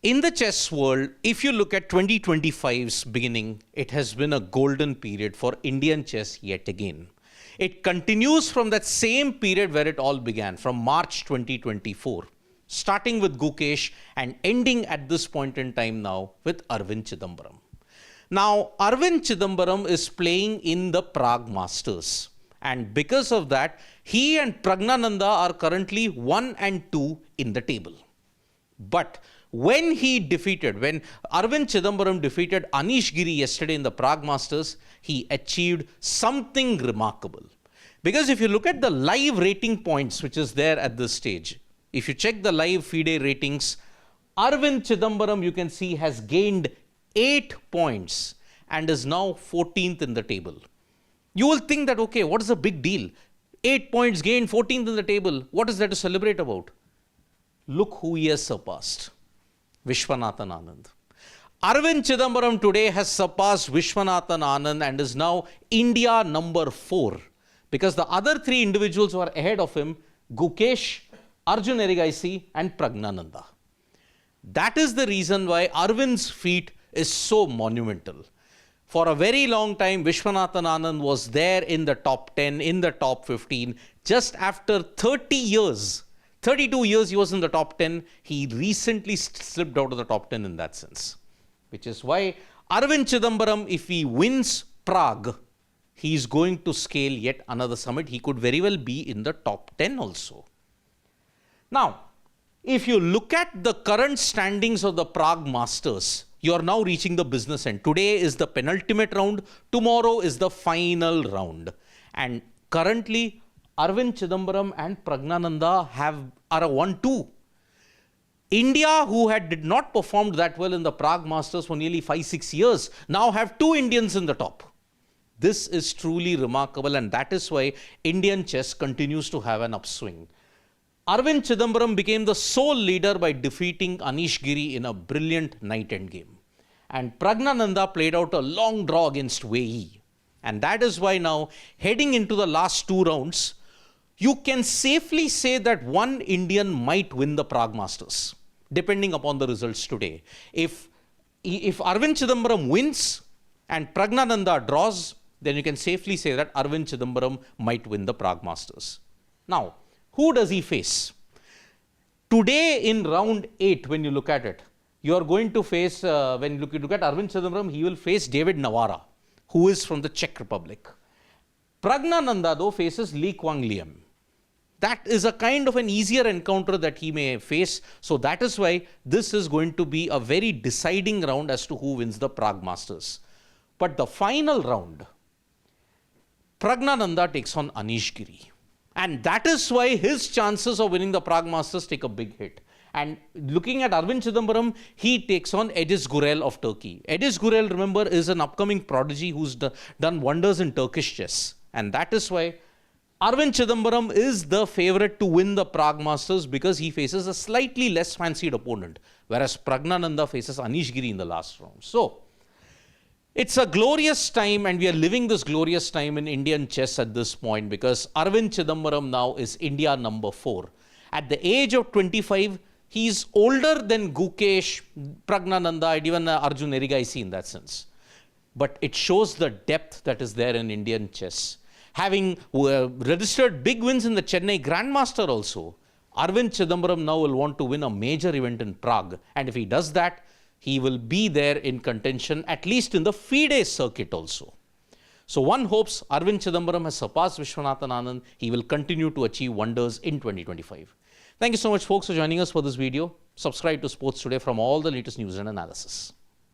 In the chess world, if you look at 2025's beginning, it has been a golden period for Indian chess yet again. It continues from that same period where it all began, from March 2024, starting with Gukesh and ending at this point in time now with Aravindh Chithambaram. Now, Aravindh Chithambaram is playing in the Prague Masters. And because of that, he and Praggnanandhaa are currently 1 and 2 in the table. But when Aravindh Chithambaram defeated Anish Giri yesterday in the Prague Masters, he achieved something remarkable. Because if you look at the live rating points, which is there at this stage, if you check the live fide ratings, Aravindh Chithambaram, you can see, has gained 8 points and is now 14th in the table. You will think that, okay, what is the big deal? 8 points gained, 14th in the table. What is there to celebrate about? Look who he has surpassed. Viswanathan Anand. Aravindh Chithambaram today has surpassed Viswanathan Anand and is now India number 4. Because the other 3 individuals who are ahead of him, Gukesh, Arjun Erigaisi and Praggnanandhaa. That is the reason why Aravindh's feat is so monumental. For a very long time, Viswanathan Anand was there in the top 10, in the top 15. Just after 30 years, 32 years he was in the top 10, he recently slipped out of the top 10 in that sense. Which is why Aravindh Chithambaram, if he wins Prague, he is going to scale yet another summit. He could very well be in the top 10 also. Now, if you look at the current standings of the Prague Masters, you are now reaching the business end. Today is the penultimate round. Tomorrow is the final round. And currently, Aravindh Chithambaram and Praggnanandhaa are a 1-2. India, who did not perform that well in the Prague Masters for nearly 5-6 years, now have 2 Indians in the top. This is truly remarkable, and that is why Indian chess continues to have an upswing. Aravindh Chithambaram became the sole leader by defeating Anish Giri in a brilliant night end game. And Praggnanandhaa played out a long draw against Wei. And that is why now, heading into the last 2 rounds, you can safely say that one Indian might win the Prague Masters, depending upon the results today. If Aravindh Chithambaram wins and Praggnanandhaa draws, then you can safely say that Aravindh Chithambaram might win the Prague Masters. Now, who does he face? Today in round 8, when you look at it, you are going to face, when you look at Aravindh Chithambaram, he will face David Navara, who is from the Czech Republic. Praggnanandhaa, though, faces Lee Kwang Liam. That is a kind of an easier encounter that he may face. So that is why this is going to be a very deciding round as to who wins the Prague Masters. But the final round, Praggnanandhaa takes on Anish Giri. And that is why his chances of winning the Prague Masters take a big hit. And looking at Aravindh Chithambaram, he takes on Ediz Gürel of Turkey. Ediz Gürel, remember, is an upcoming prodigy who's done wonders in Turkish chess. And that is why Aravindh Chithambaram is the favorite to win the Prague Masters, because he faces a slightly less fancied opponent, whereas Praggnanandhaa faces Anish Giri in the last round. So, it's a glorious time, and we are living this glorious time in Indian chess at this point, because Aravindh Chithambaram now is India number 4. At the age of 25, he is older than Gukesh, Praggnanandhaa, and even Arjun Erigaisi in that sense. But it shows the depth that is there in Indian chess. Having registered big wins in the Chennai Grandmaster also, Aravindh Chithambaram now will want to win a major event in Prague. And if he does that, he will be there in contention, at least in the FIDE circuit also. So one hopes Aravindh Chithambaram has surpassed Viswanathan Anand. He will continue to achieve wonders in 2025. Thank you so much, folks, for joining us for this video. Subscribe to Sports Today from all the latest news and analysis.